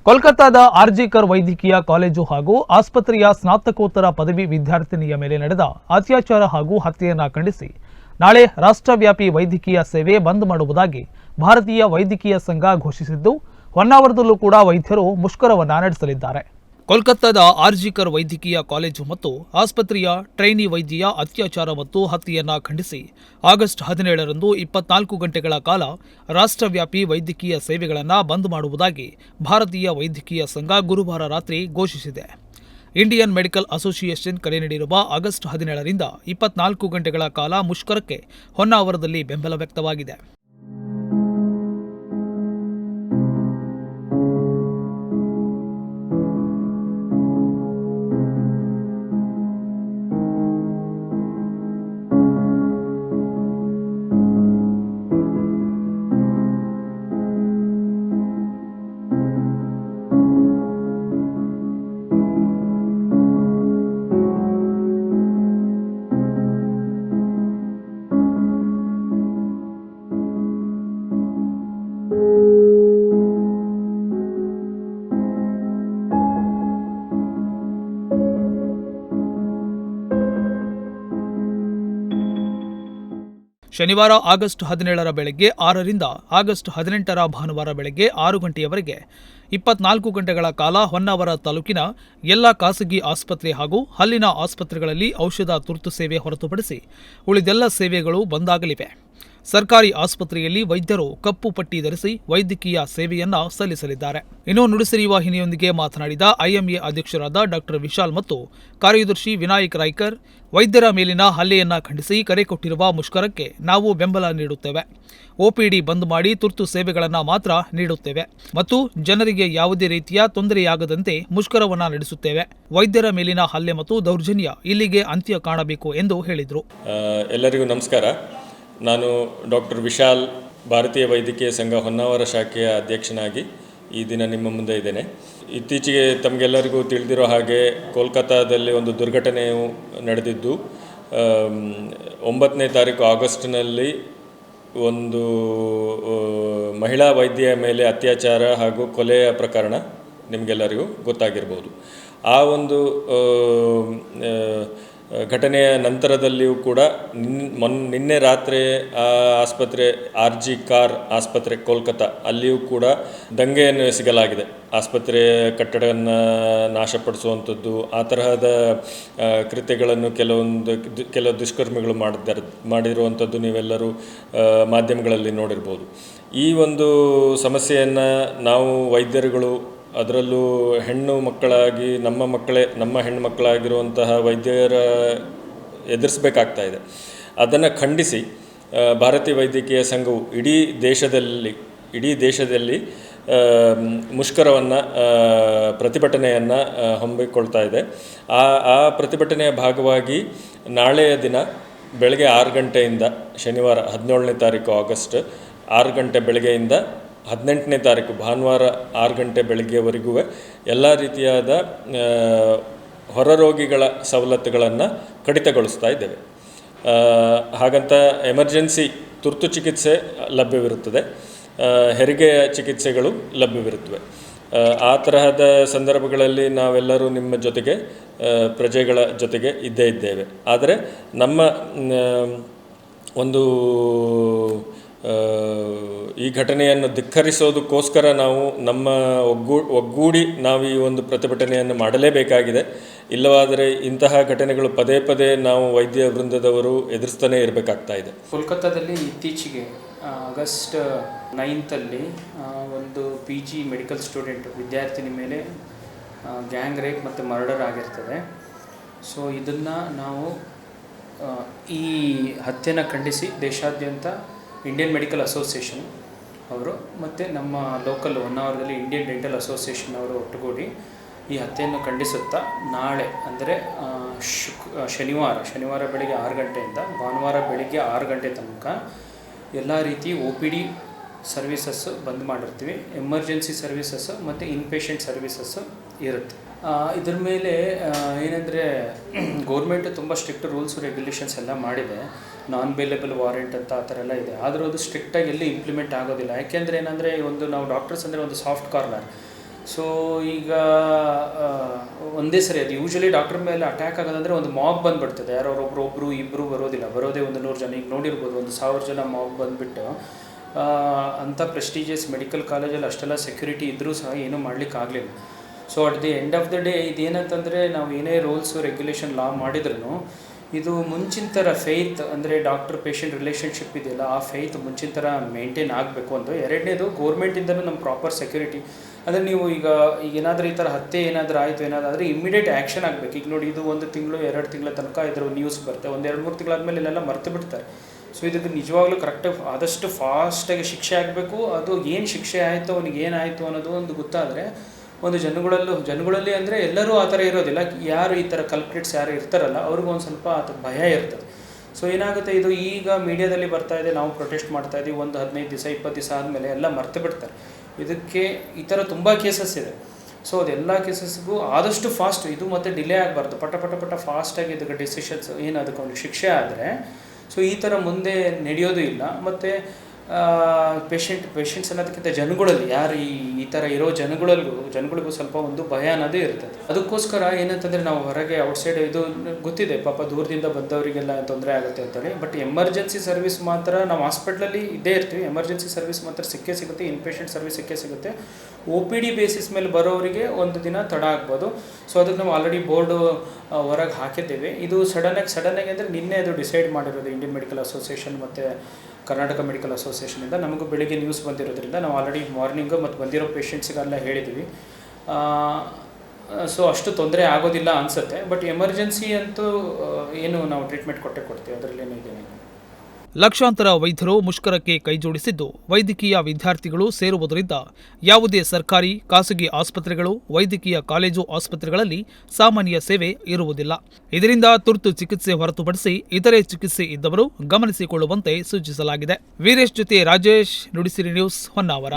ಕೋಲ್ಕತ್ತಾದ ಆರ್ಜಿಕರ್ ವೈದ್ಯಕೀಯ ಕಾಲೇಜು ಹಾಗೂ ಆಸ್ಪತ್ರೆಯ ಸ್ನಾತಕೋತ್ತರ ಪದವಿ ವಿದ್ಯಾರ್ಥಿನಿಯ ಮೇಲೆ ನಡೆದ ಅತ್ಯಾಚಾರ ಹಾಗೂ ಹತ್ಯೆಯನ್ನು ಖಂಡಿಸಿ ನಾಳೆ ರಾಷ್ಟ್ರವ್ಯಾಪಿ ವೈದ್ಯಕೀಯ ಸೇವೆ ಬಂದ್ ಮಾಡುವುದಾಗಿ ಭಾರತೀಯ ವೈದ್ಯಕೀಯ ಸಂಘ ಘೋಷಿಸಿದ್ದು, ಹೊನ್ನಾವರದಲ್ಲೂ ಕೂಡ ವೈದ್ಯರು ಮುಷ್ಕರವನ್ನು ನಡೆಸಲಿದ್ದಾರೆ. ಕೋಲ್ಕತ್ತಾದ ಆರ್ಜಿಕರ್ ವೈದ್ಯಕೀಯ ಕಾಲೇಜು ಮತ್ತು ಆಸ್ಪತ್ರೆಯ ಟ್ರೈನಿ ವೈದ್ಯೆಯ ಅತ್ಯಾಚಾರ ಮತ್ತು ಹತ್ಯೆಯನ್ನು ಖಂಡಿಸಿ ಆಗಸ್ಟ್ 17ರಂದು 24 ಗಂಟೆಗಳ ಕಾಲ ರಾಷ್ಟ್ರವ್ಯಾಪಿ ವೈದ್ಯಕೀಯ ಸೇವೆಗಳನ್ನು ಬಂದ್ ಮಾಡುವುದಾಗಿ ಭಾರತೀಯ ವೈದ್ಯಕೀಯ ಸಂಘ ಗುರುವಾರ ರಾತ್ರಿ ಘೋಷಿಸಿದೆ. ಇಂಡಿಯನ್ ಮೆಡಿಕಲ್ ಅಸೋಸಿಯೇಷನ್ ಕರೆ ನೀಡಿರುವ ಆಗಸ್ಟ್ 17ರಿಂದ 24 ಗಂಟೆಗಳ ಕಾಲ ಮುಷ್ಕರಕ್ಕೆ ಹೊನ್ನಾವರದಲ್ಲಿ ಬೆಂಬಲ ವ್ಯಕ್ತವಾಗಿದೆ. ಶನಿವಾರ ಆಗಸ್ಟ್ 17ರ ಬೆಳಗ್ಗೆ 6ರಿಂದ ಆಗಸ್ಟ್ 18ರ ಭಾನುವಾರ ಬೆಳಗ್ಗೆ 6 ಗಂಟೆಯವರೆಗೆ 24 ಗಂಟೆಗಳ ಕಾಲ ಹೊನ್ನಾವರ ತಾಲೂಕಿನ ಎಲ್ಲ ಖಾಸಗಿ ಆಸ್ಪತ್ರೆ ಹಾಗೂ ಹಲ್ಲಿನ ಆಸ್ಪತ್ರೆಗಳಲ್ಲಿ ಔಷಧ ತುರ್ತು ಸೇವೆ ಹೊರತುಪಡಿಸಿ ಉಳಿದೆಲ್ಲ ಸೇವೆಗಳು ಬಂದಾಗಲಿವೆ. ಸರ್ಕಾರಿ ಆಸ್ಪತ್ರೆಯಲ್ಲಿ ವೈದ್ಯರು ಕಪ್ಪು ಪಟ್ಟಿ ಧರಿಸಿ ವೈದ್ಯಕೀಯ ಸೇವೆಯನ್ನ ಸಲ್ಲಿಸಲಿದ್ದಾರೆ. ಇನ್ನು ನುಡಿಸಿರಿ ವಾಹಿನಿಯೊಂದಿಗೆ ಮಾತನಾಡಿದ ಐಎಂಎ ಅಧ್ಯಕ್ಷರಾದ ಡಾಕ್ಟರ್ ವಿಶಾಲ್ ಮತ್ತು ಕಾರ್ಯದರ್ಶಿ ವಿನಾಯಕ್ ರಾಯ್ಕರ್, ವೈದ್ಯರ ಮೇಲಿನ ಹಲ್ಲೆಯನ್ನ ಖಂಡಿಸಿ ಕರೆ ಕೊಟ್ಟಿರುವ ಮುಷ್ಕರಕ್ಕೆ ನಾವು ಬೆಂಬಲ ನೀಡುತ್ತೇವೆ. ಒಪಿಡಿ ಬಂದ್ ಮಾಡಿ ತುರ್ತು ಸೇವೆಗಳನ್ನು ಮಾತ್ರ ನೀಡುತ್ತೇವೆ ಮತ್ತು ಜನರಿಗೆ ಯಾವುದೇ ರೀತಿಯ ತೊಂದರೆಯಾಗದಂತೆ ಮುಷ್ಕರವನ್ನ ನಡೆಸುತ್ತೇವೆ. ವೈದ್ಯರ ಮೇಲಿನ ಹಲ್ಲೆ ಮತ್ತು ದೌರ್ಜನ್ಯ ಇಲ್ಲಿಗೆ ಅಂತ್ಯ ಕಾಣಬೇಕು ಎಂದು ಹೇಳಿದರು. ಎಲ್ಲರಿಗೂ ನಮಸ್ಕಾರ. ನಾನು ಡಾಕ್ಟರ್ ವಿಶಾಲ್, ಭಾರತೀಯ ವೈದ್ಯಕೀಯ ಸಂಘ ಹೊನ್ನಾವರ ಶಾಖೆಯ ಅಧ್ಯಕ್ಷನಾಗಿ ಈ ದಿನ ನಿಮ್ಮ ಮುಂದೆ ಇದ್ದೇನೆ. ಇತ್ತೀಚೆಗೆ ತಮಗೆಲ್ಲರಿಗೂ ತಿಳಿದಿರೋ ಹಾಗೆ ಕೋಲ್ಕತ್ತಾದಲ್ಲಿ ಒಂದು ದುರ್ಘಟನೆಯು ನಡೆದಿದ್ದು, 9ನೇ ತಾರೀಕು ಆಗಸ್ಟ್ನಲ್ಲಿ ಒಂದು ಮಹಿಳಾ ವೈದ್ಯೆಯ ಮೇಲೆ ಅತ್ಯಾಚಾರ ಹಾಗೂ ಕೊಲೆಯ ಪ್ರಕರಣ ನಿಮಗೆಲ್ಲರಿಗೂ ಗೊತ್ತಾಗಿರ್ಬೋದು. ಆ ಒಂದು ಘಟನೆಯ ನಂತರದಲ್ಲಿಯೂ ಕೂಡ ನಿನ್ನೆ ರಾತ್ರಿ ಆ ಆಸ್ಪತ್ರೆ ಆರ್ಜಿಕರ್ ಆಸ್ಪತ್ರೆ ಕೋಲ್ಕತ್ತಾ ಅಲ್ಲಿಯೂ ಕೂಡ ದಂಗೆಯನ್ನು ಎಸಗಲಾಗಿದೆ. ಆಸ್ಪತ್ರೆಯ ಕಟ್ಟಡವನ್ನು ನಾಶಪಡಿಸುವಂಥದ್ದು, ಆ ತರಹದ ಕೃತ್ಯಗಳನ್ನು ಕೆಲವು ದುಷ್ಕರ್ಮಿಗಳು ಮಾಡಿರುವಂಥದ್ದು ನೀವೆಲ್ಲರೂ ಮಾಧ್ಯಮಗಳಲ್ಲಿ ನೋಡಿರ್ಬೋದು. ಈ ಒಂದು ಸಮಸ್ಯೆಯನ್ನು ನಾವು ವೈದ್ಯರುಗಳು, ಅದರಲ್ಲೂ ಹೆಣ್ಣು ಮಕ್ಕಳಾಗಿ ನಮ್ಮ ಹೆಣ್ಣು ಮಕ್ಕಳಾಗಿರುವಂತಹ ವೈದ್ಯರ ಎದುರಿಸಬೇಕಾಗ್ತಾ ಇದೆ. ಅದನ್ನು ಖಂಡಿಸಿ ಭಾರತೀಯ ವೈದ್ಯಕೀಯ ಸಂಘವು ಇಡೀ ದೇಶದಲ್ಲಿ ಮುಷ್ಕರವನ್ನು ಪ್ರತಿಭಟನೆಯನ್ನು ಹಮ್ಮಿಕೊಳ್ತಾ ಇದೆ. ಆ ಪ್ರತಿಭಟನೆಯ ಭಾಗವಾಗಿ ನಾಳೆಯ ದಿನ ಬೆಳಗ್ಗೆ 6 ಗಂಟೆಯಿಂದ, ಶನಿವಾರ 17ನೇ ತಾರೀಕು ಆಗಸ್ಟ್ 6 ಗಂಟೆ ಬೆಳಗ್ಗೆಯಿಂದ 18ನೇ ತಾರೀಕು ಭಾನುವಾರ 6 ಗಂಟೆ ಬೆಳಗ್ಗೆವರೆಗೂ ಎಲ್ಲ ರೀತಿಯಾದ ಹೊರರೋಗಿಗಳ ಸವಲತ್ತುಗಳನ್ನು ಕಡಿತಗೊಳಿಸ್ತಾ ಇದ್ದೇವೆ. ಹಾಗಂತ ಎಮರ್ಜೆನ್ಸಿ ತುರ್ತು ಚಿಕಿತ್ಸೆ ಲಭ್ಯವಿರುತ್ತದೆ, ಹೆರಿಗೆಯ ಚಿಕಿತ್ಸೆಗಳು ಲಭ್ಯವಿರುತ್ತವೆ. ಆ ತರಹದ ಸಂದರ್ಭಗಳಲ್ಲಿ ನಾವೆಲ್ಲರೂ ನಿಮ್ಮ ಜೊತೆಗೆ, ಪ್ರಜೆಗಳ ಜೊತೆಗೆ ಇದ್ದೇ ಇದ್ದೇವೆ. ಆದರೆ ನಮ್ಮ ಒಂದು ಈ ಘಟನೆಯನ್ನು ಧಿಕ್ಕರಿಸೋದಕ್ಕೋಸ್ಕರ ನಾವು ನಮ್ಮ ಒಗ್ಗೂಡಿ ನಾವು ಈ ಒಂದು ಪ್ರತಿಭಟನೆಯನ್ನು ಮಾಡಲೇಬೇಕಾಗಿದೆ. ಇಲ್ಲವಾದರೆ ಇಂತಹ ಘಟನೆಗಳು ಪದೇ ಪದೇ ನಾವು ವೈದ್ಯ ವೃಂದದವರು ಎದುರಿಸ್ತಾನೆ ಇರಬೇಕಾಗ್ತಾ ಇದೆ. ಕೋಲ್ಕತ್ತಾದಲ್ಲಿ ಇತ್ತೀಚೆಗೆ ಆಗಸ್ಟ್ 9ರಲ್ಲಿ ಒಂದು PG ಮೆಡಿಕಲ್ ಸ್ಟೂಡೆಂಟ್ ವಿದ್ಯಾರ್ಥಿನಿ ಮೇಲೆ ಗ್ಯಾಂಗ್ ರೇಪ್ ಮತ್ತು ಮರ್ಡರ್ ಆಗಿರ್ತದೆ. ಸೊ ಇದನ್ನು ನಾವು ಈ ಹತ್ಯೆನ ಖಂಡಿಸಿ ದೇಶಾದ್ಯಂತ ಇಂಡಿಯನ್ ಮೆಡಿಕಲ್ ಅಸೋಸಿಯೇಷನ್ ಅವರು ಮತ್ತು ನಮ್ಮ ಲೋಕಲ್ ಹೊನ್ನಾವರದಲ್ಲಿ ಇಂಡಿಯನ್ ಡೆಂಟಲ್ ಅಸೋಸಿಯೇಷನ್ ಅವರು ಒಟ್ಟುಗೂಡಿ ಈ ಹತ್ಯೆಯನ್ನು ಖಂಡಿಸುತ್ತಾ ನಾಳೆ ಅಂದರೆ ಶನಿವಾರ ಬೆಳಗ್ಗೆ 6 ಗಂಟೆಯಿಂದ ಭಾನುವಾರ ಬೆಳಗ್ಗೆ 6 ಗಂಟೆ ತನಕ ಎಲ್ಲ ರೀತಿ OPD ಸರ್ವೀಸಸ್ಸು ಬಂದ್ ಮಾಡಿರ್ತೀವಿ. ಎಮರ್ಜೆನ್ಸಿ ಸರ್ವೀಸಸ್ಸು ಮತ್ತು ಇನ್ಪೇಷೆಂಟ್ ಸರ್ವೀಸಸ್ಸು ಇರುತ್ತೆ. ಇದ್ರ ಮೇಲೆ ಏನಂದರೆ ಗೌರ್ಮೆಂಟ್ ತುಂಬ ಸ್ಟ್ರಿಕ್ಟ್ ರೂಲ್ಸ್ ರೆಗ್ಯುಲೇಷನ್ಸ್ ಎಲ್ಲ ಮಾಡಿದೆ. ನಾನ್ ಬೇಲೇಬಲ್ ವಾರೆಂಟ್ ಅಂತ ಆ ಥರ ಎಲ್ಲ ಇದೆ. ಆದರೂ ಅದು ಸ್ಟ್ರಿಕ್ಟಾಗಿ ಎಲ್ಲಿ ಇಂಪ್ಲಿಮೆಂಟ್ ಆಗೋದಿಲ್ಲ. ಯಾಕೆಂದರೆ ಏನಂದರೆ ಒಂದು ನಾವು ಡಾಕ್ಟರ್ಸ್ ಅಂದರೆ ಒಂದು ಸಾಫ್ಟ್ ಕಾರ್ನರ್. ಸೊ ಈಗ ಒಂದೇ ಸರಿ ಅದು ಯೂಶ್ವಲಿ ಡಾಕ್ಟರ್ ಮೇಲೆ ಅಟ್ಯಾಕ್ ಆಗೋದಂದರೆ ಒಂದು ಮಾಬ್ ಬಂದುಬಿಡ್ತದೆ, ಯಾರೋ ಒಬ್ಬರು ಇಬ್ಬರು ಬರೋದಿಲ್ಲ, ಬರೋದೇ ಒಂದು 100 ಜನ. ಈಗ ನೋಡಿರ್ಬೋದು 1,000 ಜನ ಮಾಬ್ ಬಂದುಬಿಟ್ಟು ಅಂಥ ಪ್ರೆಸ್ಟೀಜಿಯಸ್ ಮೆಡಿಕಲ್ ಕಾಲೇಜಲ್ಲಿ ಅಷ್ಟೆಲ್ಲ ಸೆಕ್ಯೂರಿಟಿ ಇದ್ದರೂ ಸಹ ಏನೂ ಮಾಡಲಿಕ್ಕಾಗಲಿಲ್ಲ. So at the end of the day ಇದೇನಂತಂದರೆ ನಾವು ಏನೇ ರೂಲ್ಸು ರೆಗ್ಯುಲೇಷನ್ ಲಾ ಮಾಡಿದ್ರೂ ಇದು ಮುಂಚಿನ ಥರ ಫೇತ್ ಅಂದರೆ ಡಾಕ್ಟರ್ ಪೇಷಂಟ್ ರಿಲೇಷನ್ಶಿಪ್ ಇದೆಯಲ್ಲ, ಆ ಫೇತ್ ಮುಂಚಿನ ಥರ ಮೇಂಟೈನ್ ಆಗಬೇಕು ಅಂತ. ಎರಡನೇದು ಗೌರ್ಮೆಂಟಿಂದಲೂ ನಮ್ಮ ಪ್ರಾಪರ್ ಸೆಕ್ಯೂರಿಟಿ. ಅಂದರೆ ನೀವು ಈಗ ಏನಾದರೂ ಈ ಥರ ಹತ್ಯೆ ಏನಾದರೂ ಆಯಿತು ಏನಾದರೂ ಇಮಿಡಿಯೇಟ್ ಆ್ಯಕ್ಷನ್ ಆಗಬೇಕು. ಈಗ ನೋಡಿ, ಇದು 1 ತಿಂಗಳು 2 ತಿಂಗಳ ತನಕ ಇದ್ರ ನ್ಯೂಸ್ ಬರುತ್ತೆ, 1-2-3 ತಿಂಗಳಾದಮೇಲೆ ಇಲ್ಲೆಲ್ಲ ಮರ್ತು ಬಿಡ್ತಾರೆ. ಸೊ ಇದಕ್ಕೆ ನಿಜವಾಗ್ಲೂ ಕರೆಕ್ಟಾಗಿ ಆದಷ್ಟು ಫಾಸ್ಟಾಗಿ ಶಿಕ್ಷೆ ಆಗಬೇಕು. ಅದು ಏನು ಶಿಕ್ಷೆ ಆಯಿತು, ಅವನಿಗೆ ಏನಾಯಿತು ಅನ್ನೋದು ಒಂದು ಗೊತ್ತಾದರೆ ಒಂದು ಜನಗಳಲ್ಲಿ ಅಂದರೆ ಎಲ್ಲರೂ ಆ ಥರ ಇರೋದಿಲ್ಲ, ಯಾರು ಈ ಥರ ಕಲ್ಪ್ರಿಟ್ಸ್ ಯಾರು ಇರ್ತಾರಲ್ಲ ಅವ್ರಿಗೂ ಒಂದು ಸ್ವಲ್ಪ ಅದು ಭಯ ಇರ್ತದೆ. ಸೊ ಏನಾಗುತ್ತೆ, ಇದು ಈಗ ಮೀಡಿಯಾದಲ್ಲಿ ಬರ್ತಾ ಇದೆ, ನಾವು ಪ್ರೊಟೆಸ್ಟ್ ಮಾಡ್ತಾ ಇದ್ದೀವಿ, ಒಂದು 15 ದಿವಸ 20 ದಿವಸ ಆದಮೇಲೆ ಎಲ್ಲ ಮರ್ತು ಬಿಡ್ತಾರೆ. ಇದಕ್ಕೆ ಈ ಥರ ತುಂಬ ಕೇಸಸ್ ಇದೆ. ಸೊ ಅದೆಲ್ಲ ಕೇಸಸ್ಗೂ ಆದಷ್ಟು ಫಾಸ್ಟ್ ಇದು ಮತ್ತು ಡಿಲೇ ಆಗಬಾರ್ದು, ಪಟ ಫಾಸ್ಟಾಗಿ ಇದಕ್ಕೆ ಡಿಸಿಷನ್ಸ್ ಏನು ಅದಕ್ಕೆ ಅವ್ನಿಗೆ ಶಿಕ್ಷೆ ಆದರೆ ಸೊ ಈ ಥರ ಮುಂದೆ ನಡೆಯೋದು ಇಲ್ಲ. ಮತ್ತು ಪೇಷಂಟ್ಸ್ ಅನ್ನೋದಕ್ಕಿಂತ ಜನಗಳಲ್ಲಿ ಯಾರು ಈ ಥರ ಇರೋ ಜನಗಳಿಗೂ ಸ್ವಲ್ಪ ಒಂದು ಭಯ ಅನ್ನೋದೇ ಇರ್ತದೆ. ಅದಕ್ಕೋಸ್ಕರ ಏನಂತಂದರೆ ನಾವು ಹೊರಗೆ ಔಟ್ಸೈಡ್ ಇದು ಗೊತ್ತಿದೆ, ಪಾಪ ದೂರದಿಂದ ಬಂದವರಿಗೆಲ್ಲ ತೊಂದರೆ ಆಗುತ್ತೆ ಅಂತೇಳಿ. ಬಟ್ ಎಮರ್ಜೆನ್ಸಿ ಸರ್ವಿಸ್ ಮಾತ್ರ ನಾವು ಹಾಸ್ಪಿಟ್ಲಲ್ಲಿ ಇದ್ದೇ ಇರ್ತೀವಿ, ಎಮರ್ಜೆನ್ಸಿ ಸರ್ವಿಸ್ ಮಾತ್ರ ಸಿಕ್ಕೇ ಸಿಗುತ್ತೆ, ಇನ್ಪೇಷಂಟ್ ಸರ್ವಿಸ್ ಸಿಕ್ಕೇ ಸಿಗುತ್ತೆ. OPD ಬೇಸಿಸ್ ಮೇಲೆ ಬರೋರಿಗೆ ಒಂದು ದಿನ ತಡ ಆಗ್ಬೋದು. ಸೊ ಅದಕ್ಕೆ ನಾವು ಆಲ್ರೆಡಿ ಬೋರ್ಡು ಹೊರಗೆ ಹಾಕಿದ್ದೇವೆ. ಇದು ಸಡನ್ನಾಗಿ ಅಂದರೆ ನಿನ್ನೆ ಅದು ಡಿಸೈಡ್ ಮಾಡಿರೋದು ಇಂಡಿಯನ್ ಮೆಡಿಕಲ್ ಅಸೋಸಿಯೇಷನ್ ಮತ್ತು ಕರ್ನಾಟಕ ಮೆಡಿಕಲ್ ಅಸೋಸಿಯೇಷನಿಂದ. ನಮಗೂ ಬೆಳಿಗ್ಗೆ ನ್ಯೂಸ್ ಬಂದಿರೋದ್ರಿಂದ ನಾವು ಆಲ್ರೆಡಿ ಮಾರ್ನಿಂಗು ಮತ್ತು ಬಂದಿರೋ ಪೇಷಂಟ್ಸ್ಗೆಲ್ಲ ಹೇಳಿದ್ದೀವಿ. ಸೊ ಅಷ್ಟು ತೊಂದರೆ ಆಗೋದಿಲ್ಲ ಅನಿಸುತ್ತೆ. ಬಟ್ ಎಮರ್ಜೆನ್ಸಿ ಅಂತೂ ಏನು ನಾವು ಟ್ರೀಟ್ಮೆಂಟ್ ಕೊಡ್ತೀವಿ, ಅದರಲ್ಲೇನೂ ಇದೇನೆ. ಲಕ್ಷಾಂತರ ವೈದ್ಯರು ಮುಷ್ಕರಕ್ಕೆ ಕೈಜೋಡಿಸಿದ್ದು, ವೈದ್ಯಕೀಯ ವಿದ್ಯಾರ್ಥಿಗಳು ಸೇರುವುದರಿಂದ ಯಾವುದೇ ಸರ್ಕಾರಿ, ಖಾಸಗಿ ಆಸ್ಪತ್ರೆಗಳು, ವೈದ್ಯಕೀಯ ಕಾಲೇಜು ಆಸ್ಪತ್ರೆಗಳಲ್ಲಿ ಸಾಮಾನ್ಯ ಸೇವೆ ಇರುವುದಿಲ್ಲ. ಇದರಿಂದ ತುರ್ತು ಚಿಕಿತ್ಸೆ ಹೊರತುಪಡಿಸಿ ಇತರೆ ಚಿಕಿತ್ಸೆ ಇದ್ದವರು ಗಮನಿಸಿಕೊಳ್ಳುವಂತೆ ಸೂಚಿಸಲಾಗಿದೆ. ವೀರೇಶ್ ಜೊತೆ ರಾಜೇಶ್, ನುಡಿಸಿರಿ ನ್ಯೂಸ್, ಹೊನ್ನಾವರ.